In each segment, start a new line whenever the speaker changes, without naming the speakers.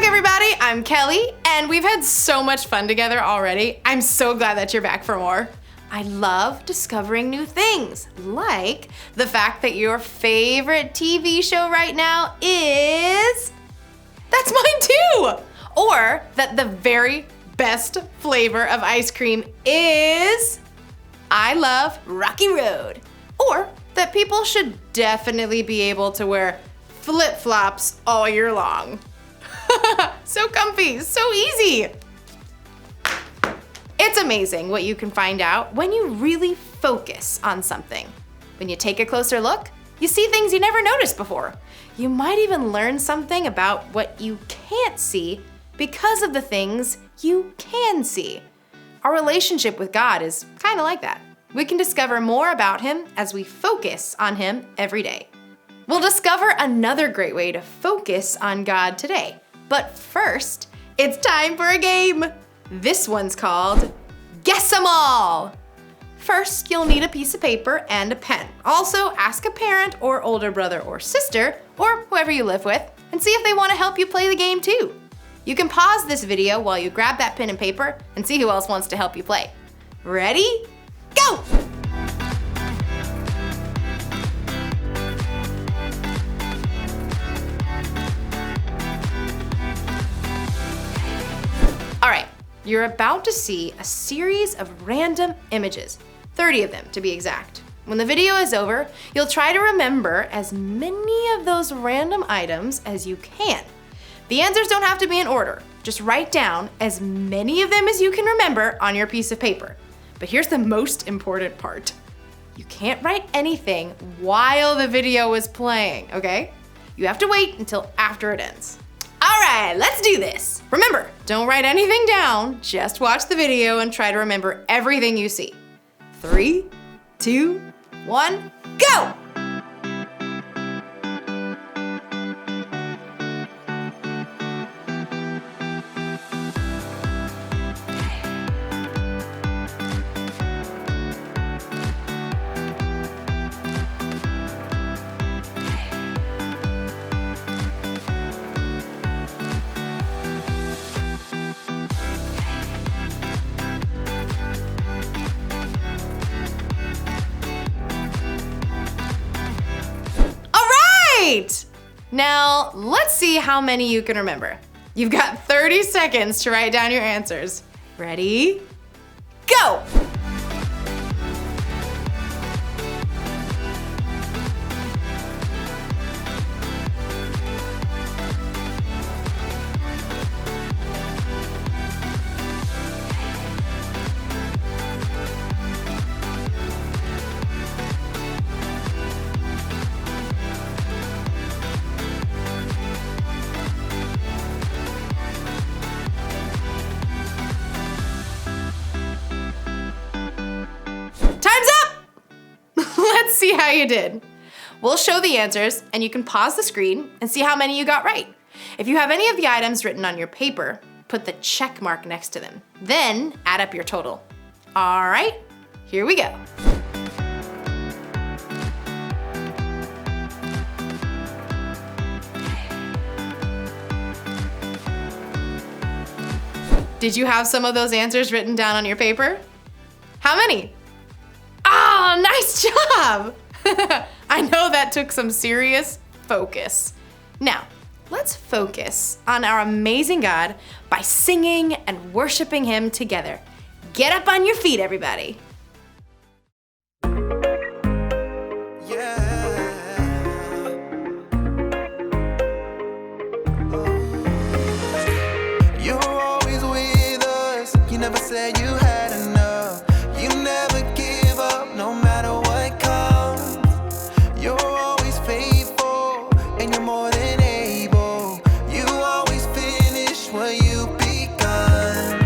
everybody, I'm Kelly, and we've had so much fun together already. I'm so glad that you're back for more. I love discovering new things, like the fact that your favorite TV show right now is... That's mine too! Or that the very best flavor of ice cream is... I love Rocky Road. Or that people should definitely be able to wear flip-flops all year long. So comfy, so easy. It's amazing what you can find out when you really focus on something. When you take a closer look, you see things you never noticed before. You might even learn something about what you can't see because of the things you can see. Our relationship with God is kind of like that. We can discover more about Him as we focus on Him every day. We'll discover another great way to focus on God today. But first, it's time for a game. This one's called Guess 'Em All. First, you'll need a piece of paper and a pen. Also, ask a parent or older brother or sister, or whoever you live with, and see if they want to help you play the game too. You can pause this video while you grab that pen and paper and see who else wants to help you play. Ready? Go! All right, you're about to see a series of random images, 30 of them to be exact. When the video is over, you'll try to remember as many of those random items as you can. The answers don't have to be in order. Just write down as many of them as you can remember on your piece of paper. But here's the most important part. You can't write anything while the video is playing, okay? You have to wait until after it ends. All right, let's do this. Remember, don't write anything down, just watch the video and try to remember everything you see. 3, 2, 1, go! Now, let's see how many you can remember. You've got 30 seconds to write down your answers. Ready? Go! Let's see how you did. We'll show the answers and you can pause the screen and see how many you got right. If you have any of the items written on your paper, put the check mark next to them. Then add up your total. All right, here we go. Did you have some of those answers written down on your paper? How many? Oh, nice job! I know that took some serious focus. Now, let's focus on our amazing God by singing and worshiping Him together. Get up on your feet, everybody.
You're always with us. You never said you had enough. You never give up, no matter what comes. You're always faithful, and you're more than able. You always finish what you begun.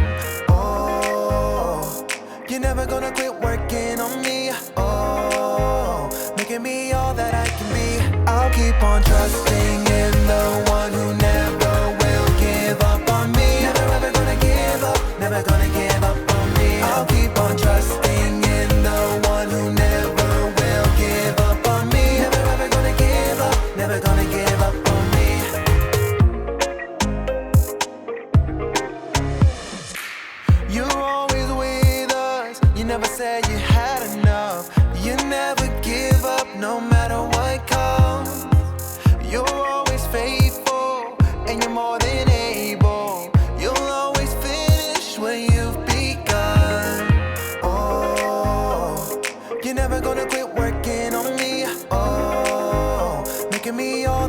Oh, you're never gonna quit working on me. Oh, making me all that I can be. I'll keep on trusting in the one who never will give up on me. Never ever gonna give up, never gonna give up on me. I'll keep on trusting in the one who never will give up on me. Never ever gonna give up, never gonna give up on me.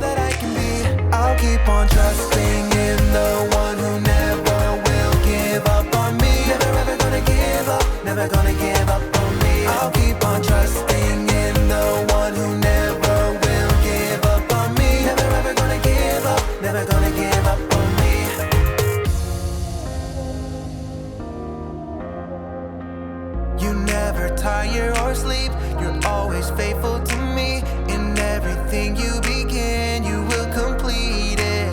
that I can be. I'll keep on trusting in the one who never will give up on me. Never ever gonna give up, never gonna give up on me. I'll keep on trusting in the one who never will give up on me. Never ever gonna give up, never gonna give up on me. You never tire or sleep, you're always faithful to me. In everything you begin, you will complete it.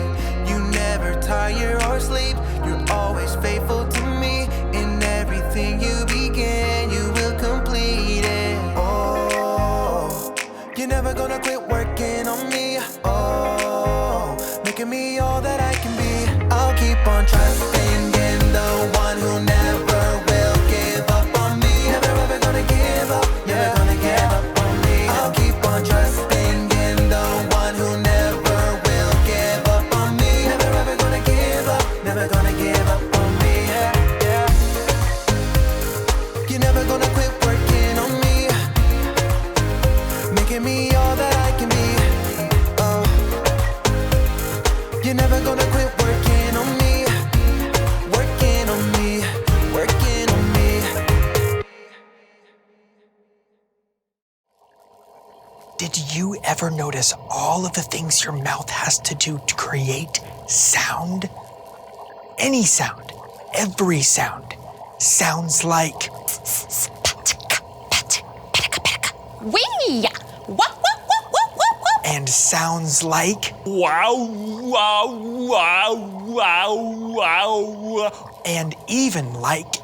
You never tire or sleep, you're always faithful to me. In everything you begin, you will complete it. Oh, you're never gonna quit working on me. Oh, making me all that I can be. I'll keep on trusting in the one who never will give up on me. Never ever gonna give up, never gonna give up on me. I'll keep on trusting in the one who never will give up on me. Never ever gonna give up, never gonna give up on me. Yeah, yeah. You're never gonna quit working on me, making me all that I can be. Oh, you're never gonna quit working on me, working on me, working on me.
Did you ever notice all of the things your mouth has to do to create sound? Any sound, every sound, sounds like.
Wee! Wop, wop, wop, wop, wop, wop.
And sounds like.
Wow, wow, wow, wow, wow.
And even like.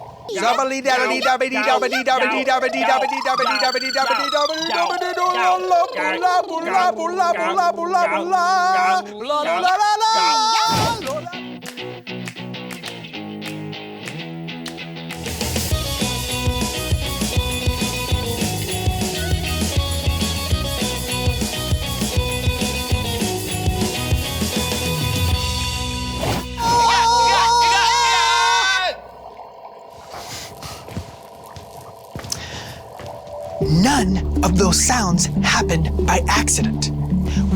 None of those sounds happened by accident.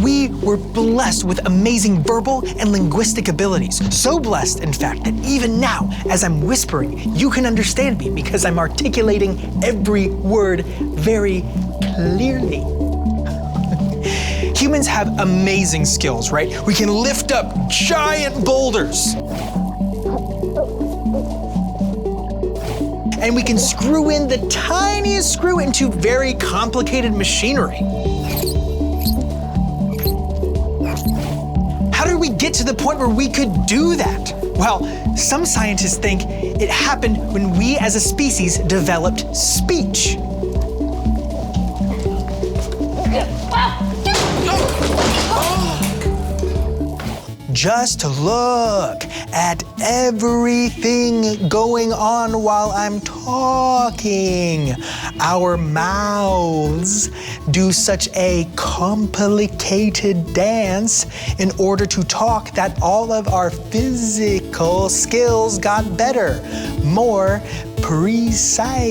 We were blessed with amazing verbal and linguistic abilities. So blessed, in fact, that even now, as I'm whispering, you can understand me because I'm articulating every word very clearly. Humans have amazing skills, right? We can lift up giant boulders. And we can screw in the tiniest screw into very complicated machinery. How did we get to the point where we could do that? Well, some scientists think it happened when we as a species developed speech. Just look at everything going on while I'm talking. Our mouths do such a complicated dance in order to talk that all of our physical skills got better, more precise.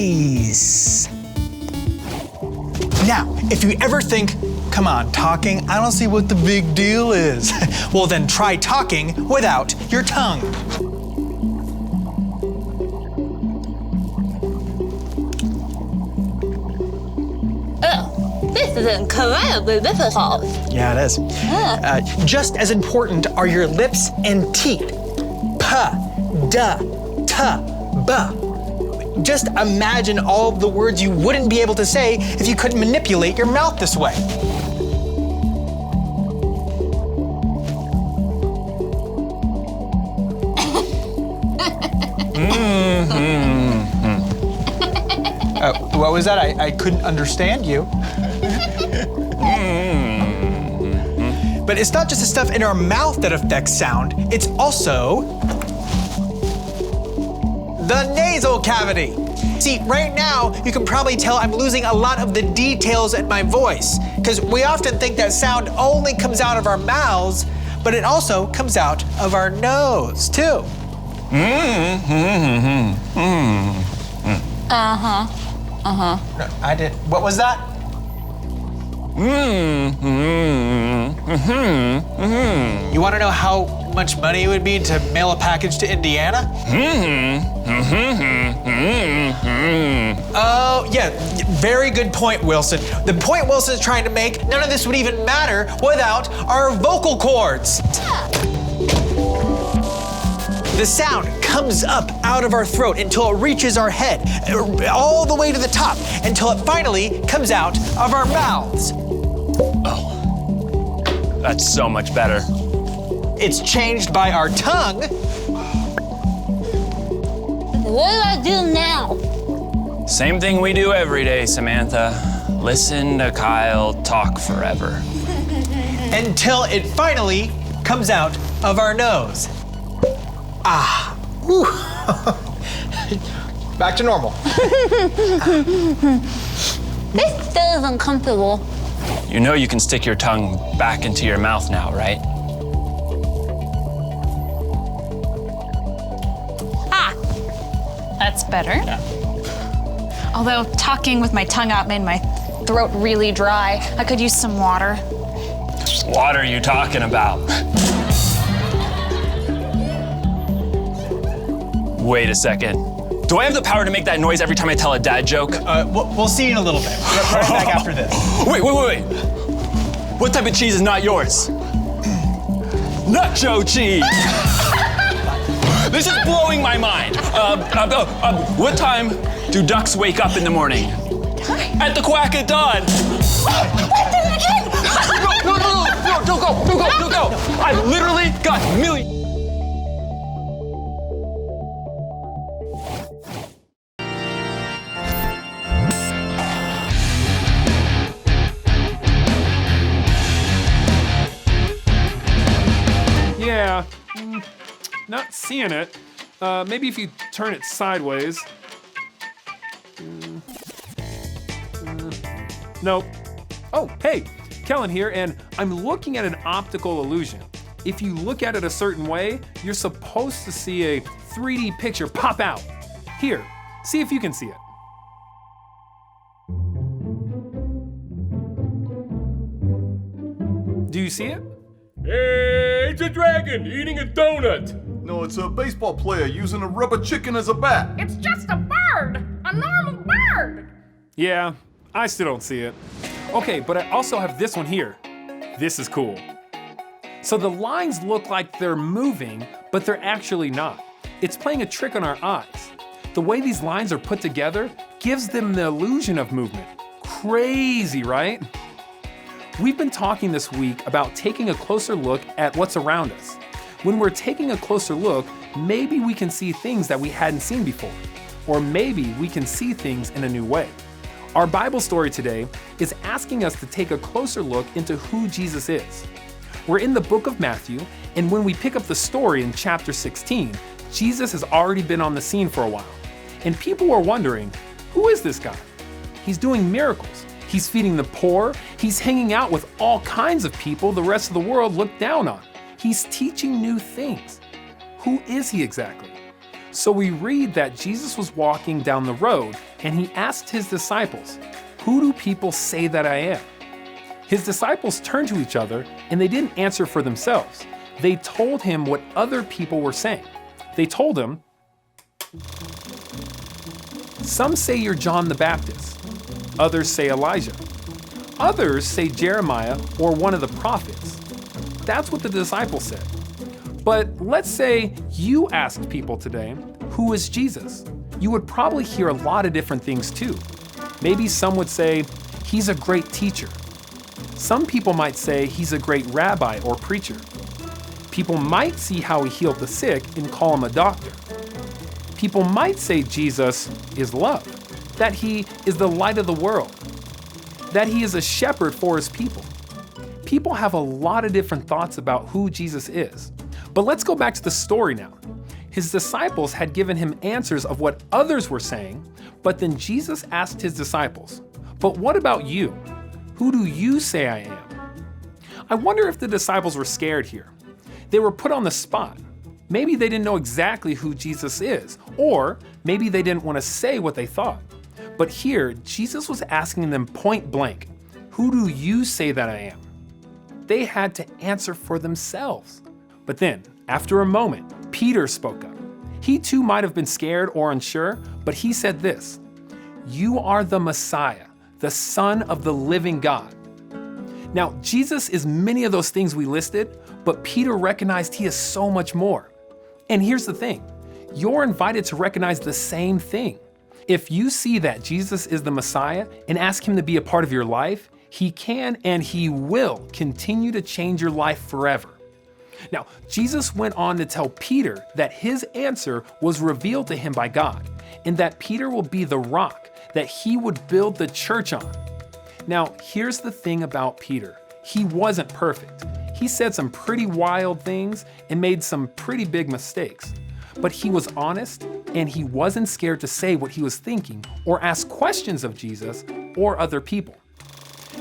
Now, if you ever think, come on, talking, I don't see what the big deal is. Well, then try talking without your tongue.
This is incredibly difficult.
Yeah, it is. Just as important are your lips and teeth. Pa, da, ta, ba. Just imagine all of the words you wouldn't be able to say if you couldn't manipulate your mouth this way. What was that? I couldn't understand you. But it's not just the stuff in our mouth that affects sound, it's also the nasal cavity. See, right now, you can probably tell I'm losing a lot of the details in my voice, because we often think that sound only comes out of our mouths, but it also comes out of our nose, too.
Uh-huh.
No, I did. What was that? You want to know how much money it would be to mail a package to Indiana? Oh, yeah, very good point, Wilson. The point Wilson's trying to make, none of this would even matter without our vocal cords. The sound comes up out of our throat until it reaches our head, all the way to the top, until it finally comes out of our mouths.
Oh, that's so much better.
It's changed by our tongue.
What do I do now?
Same thing we do every day, Samantha. Listen to Kyle talk forever.
Until it finally comes out of our nose. Ah. Whew. Back to normal.
This still is uncomfortable.
You know you can stick your tongue back into your mouth now, right?
That's better.
Yeah.
Although talking with my tongue out made my throat really dry. I could use some water.
What are you talking about? Wait a second. Do I have the power to make that noise every time I tell a dad joke?
We'll see you in a little bit. Right back after this.
Wait. What type of cheese is not yours? Nacho cheese! This is blowing my mind. What time do ducks wake up in the morning? At the quack of dawn. No, don't go. I've literally got millions.
Yeah, not seeing it. Maybe if you turn it sideways. Nope. Oh, hey, Kellen here, and I'm looking at an optical illusion. If you look at it a certain way, you're supposed to see a 3D picture pop out. Here, see if you can see it. Do you see it?
Hey, it's a dragon eating a donut.
No, it's a baseball player using a rubber chicken as a bat.
It's just a bird, a normal bird.
Yeah, I still don't see it. Okay, but I also have this one here. This is cool. So the lines look like they're moving, but they're actually not. It's playing a trick on our eyes. The way these lines are put together gives them the illusion of movement. Crazy, right? We've been talking this week about taking a closer look at what's around us. When we're taking a closer look, maybe we can see things that we hadn't seen before, or maybe we can see things in a new way. Our Bible story today is asking us to take a closer look into who Jesus is. We're in the book of Matthew, and when we pick up the story in chapter 16, Jesus has already been on the scene for a while. And people are wondering, who is this guy? He's doing miracles. He's feeding the poor. He's hanging out with all kinds of people the rest of the world look down on. He's teaching new things. Who is he exactly? So we read that Jesus was walking down the road and he asked his disciples, "Who do people say that I am?" His disciples turned to each other and they didn't answer for themselves. They told him what other people were saying. They told him, "Some say you're John the Baptist. Others say Elijah. Others say Jeremiah or one of the prophets." That's what the disciples said. But let's say you asked people today, who is Jesus? You would probably hear a lot of different things too. Maybe some would say, he's a great teacher. Some people might say he's a great rabbi or preacher. People might see how he healed the sick and call him a doctor. People might say Jesus is love, that he is the light of the world, that he is a shepherd for his people. People have a lot of different thoughts about who Jesus is. But let's go back to the story now. His disciples had given him answers of what others were saying, but then Jesus asked his disciples, "But what about you? Who do you say I am?" I wonder if the disciples were scared here. They were put on the spot. Maybe they didn't know exactly who Jesus is, or maybe they didn't want to say what they thought. But here, Jesus was asking them point blank, who do you say that I am? They had to answer for themselves. But then, after a moment, Peter spoke up. He too might have been scared or unsure, but he said this, "You are the Messiah, the Son of the living God." Now, Jesus is many of those things we listed, but Peter recognized he is so much more. And here's the thing, you're invited to recognize the same thing. If you see that Jesus is the Messiah and ask him to be a part of your life, he can and he will continue to change your life forever. Now, Jesus went on to tell Peter that his answer was revealed to him by God, and that Peter will be the rock that he would build the church on. Now, here's the thing about Peter. He wasn't perfect. He said some pretty wild things and made some pretty big mistakes. But he was honest, and he wasn't scared to say what he was thinking or ask questions of Jesus or other people.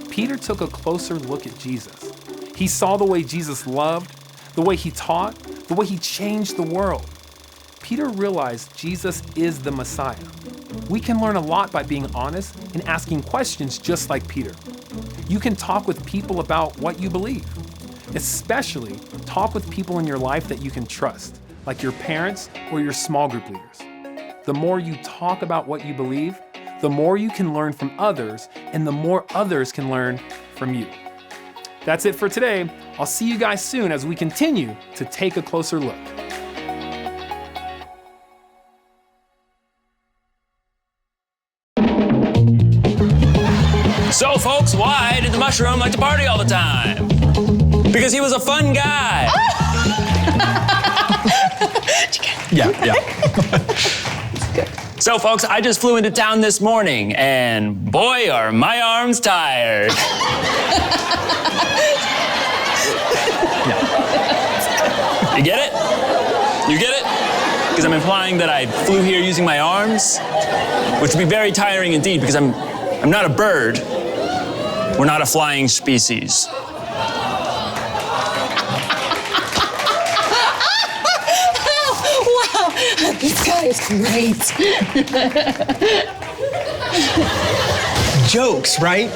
Peter took a closer look at Jesus. He saw the way Jesus loved, the way he taught, the way he changed the world. Peter realized Jesus is the Messiah. We can learn a lot by being honest and asking questions just like Peter. You can talk with people about what you believe. Especially talk with people in your life that you can trust, like your parents or your small group leaders. The more you talk about what you believe, the more you can learn from others, and the more others can learn from you. That's it for today. I'll see you guys soon as we continue to take a closer look.
So folks, why did the mushroom like to party all the time? Because he was a fun guy. Yeah. So folks, I just flew into town this morning and boy, are my arms tired. You get it? You get it? Because I'm implying that I flew here using my arms, which would be very tiring indeed because I'm not a bird. We're not a flying species.
Wow, this guy is great.
Jokes, right?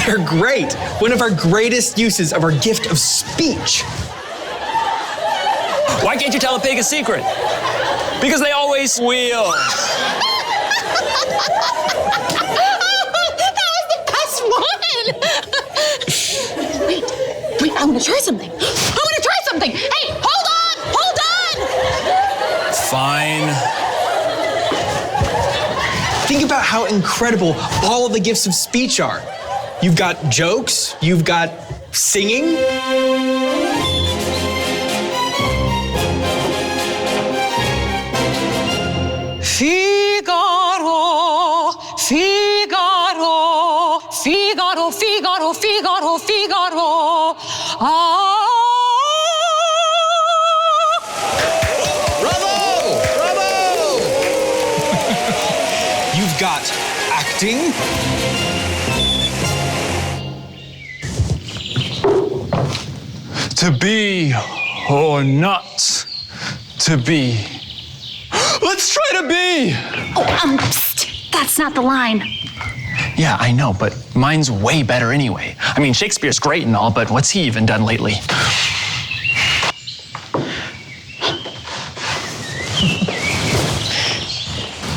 They're great. One of our greatest uses of our gift of speech.
Why can't you tell a pig a secret? Because they always squeal.
Wait, I'm gonna try something. Hey, hold on!
Fine.
Think about how incredible all of the gifts of speech are. You've got jokes, you've got singing.
Figaro, Figaro, Figaro, Figaro, Figaro, Figaro.
Bravo! You've got acting.
To be or not to be. Let's try to be!
Psst, that's not the line.
Yeah, I know, but mine's way better anyway. I mean, Shakespeare's great and all, but what's he even done lately?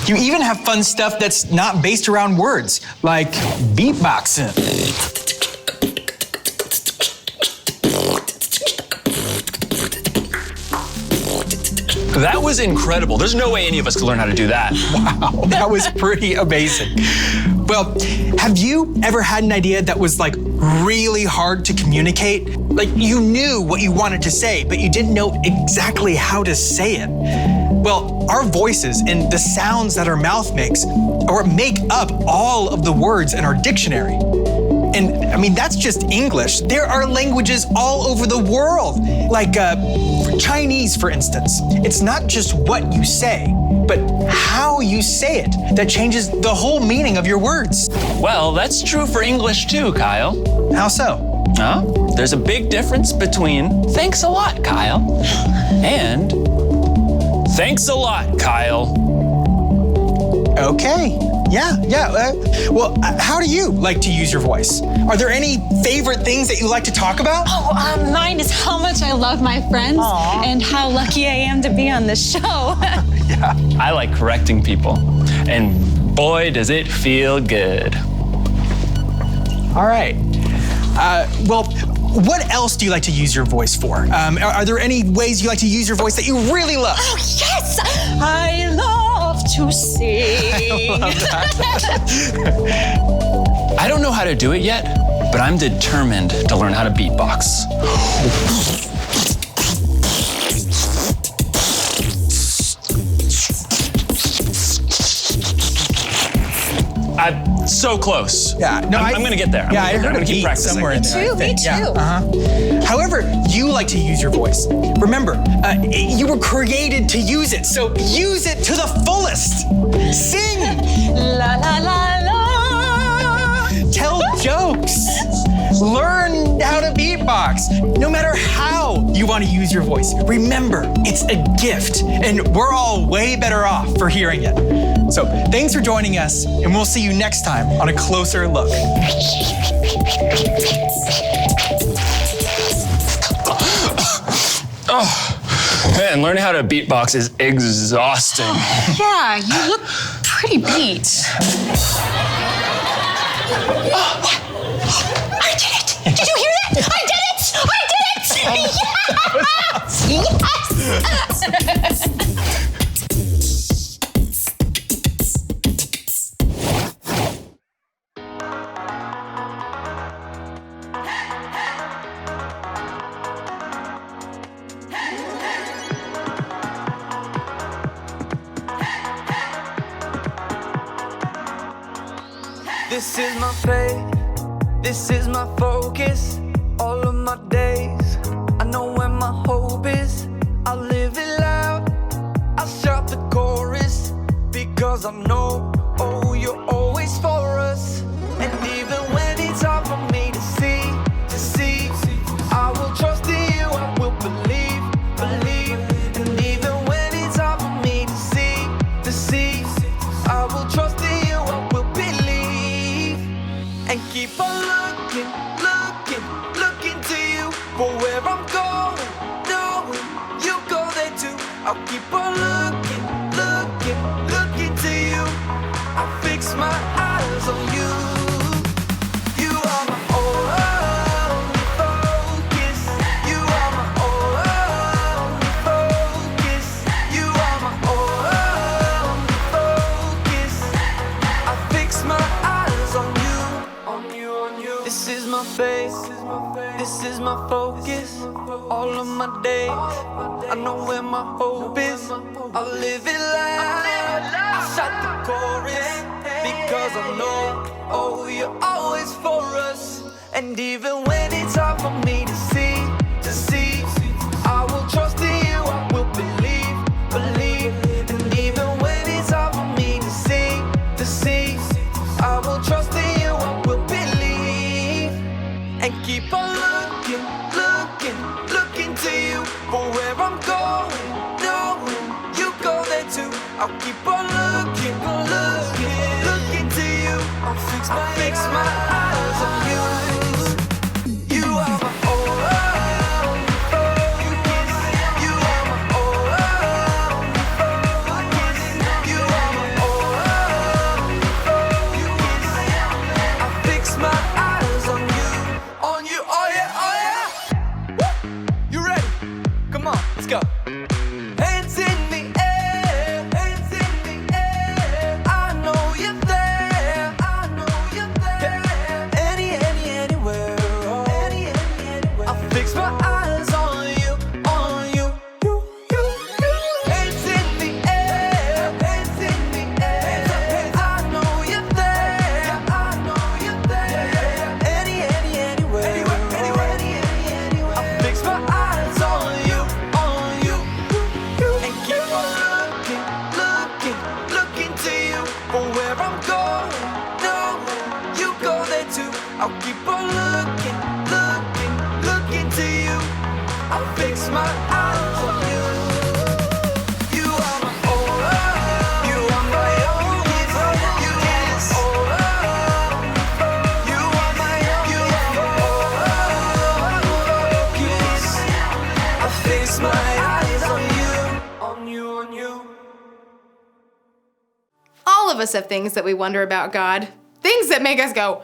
You even have fun stuff that's not based around words, like beatboxing.
That was incredible. There's no way any of us could learn how to do that.
Wow, that was pretty amazing. Well, have you ever had an idea that was like really hard to communicate? Like you knew what you wanted to say, but you didn't know exactly how to say it. Well, our voices and the sounds that our mouth makes or make up all of the words in our dictionary. And I mean, that's just English. There are languages all over the world, like Chinese, for instance. It's not just what you say, but how you say it that changes the whole meaning of your words.
Well, that's true for English too, Kyle.
How so?
There's a big difference between thanks a lot, Kyle, and thanks a lot, Kyle.
Okay, Well, how do you like to use your voice? Are there any favorite things that you like to talk about?
Mine is how much I love my friends and how lucky I am to be on this show.
Yeah.
I like correcting people, and boy, does it feel good.
All right. Well, what else do you like to use your voice for? Are there any ways you like to use your voice that you really love?
Oh, yes! I love to sing.
I love that.
I don't know how to do it yet, but I'm determined to learn how to beatbox. I'm so close.
Yeah, no,
I'm gonna get there.
I heard
I'm
a
gonna keep
beat
practicing.
somewhere in there.
Me too.
However you like to use your voice, remember, you were created to use it, so use it to the fullest. Sing.
La la la la.
Tell jokes. Learn how to beatbox. No matter how you want to use your voice, remember, it's a gift, and we're all way better off for hearing it. So thanks for joining us, and we'll see you next time on A Closer Look.
Oh, man, learning how to beatbox is exhausting.
Yeah, you look pretty beat. I did it! Did you hear that? I did it! I did it! Yes!
This is my faith, this is my focus, all of my days. I know where my hope is, I live it loud, I shout the chorus, because I know, oh, you're always for us. And even when it's hard for me to see, I will trust in you, I will believe. And even when it's hard for me to see, I will trust in you, I will believe. And keep on looking to you for where I'm going, knowing you go there too. I'll keep on looking to you. I fix my eyes on you. You are my only focus. You are my only focus. You are my only focus. I fix my eyes on you. This is my faith, this is my focus, all of my days. I know where my hope is, I live it loud, I shout the chorus, because I know, oh, you're always for us. And even when it's hard for me to see, I will trust in you, I will believe. And even when it's hard for me to see, I will trust in you, I will believe. And keep on looking to you for where I'm going, knowing you go there too. I'll keep on looking to you. I'll fix my eyes on you. You are my only focus. You are my only focus. You are my only focus. I fix my eyes on you, oh yeah, oh yeah. Woo! You ready? Come on, let's go. Hands in the air, hands in the air. I know you're there, I know you're there. Anywhere, oh. Anywhere. I fix my eyes on you, you. Hands in the air, hands in the air. I know you're there, I know you're there. Anywhere, I fix my eyes on you, and keep on looking to you for where I'm going, knowing you go there too. I'll keep on looking to you. I'll fix my eyes on you. You are my only, you are my only, you are fix my eyes on you, on you, on you.
All of us have things that we wonder about God. Things that make us go,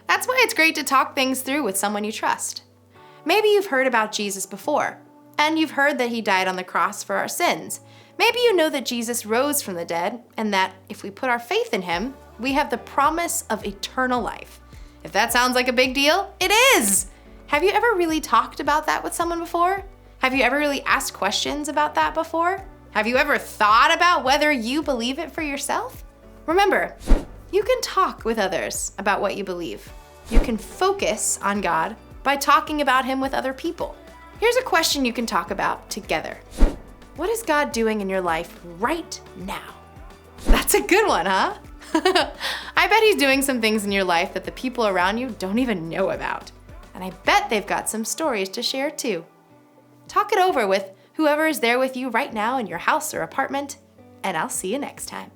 That's why it's great to talk things through with someone you trust. Maybe you've heard about Jesus before, and you've heard that he died on the cross for our sins. Maybe you know that Jesus rose from the dead, and that if we put our faith in him, we have the promise of eternal life. If that sounds like a big deal, it is! Have you ever really talked about that with someone before? Have you ever really asked questions about that before? Have you ever thought about whether you believe it for yourself? Remember, you can talk with others about what you believe. You can focus on God by talking about him with other people. Here's a question you can talk about together. What is God doing in your life right now? That's a good one, huh? I bet he's doing some things in your life that the people around you don't even know about. And I bet they've got some stories to share too. Talk it over with whoever is there with you right now in your house or apartment, and I'll see you next time.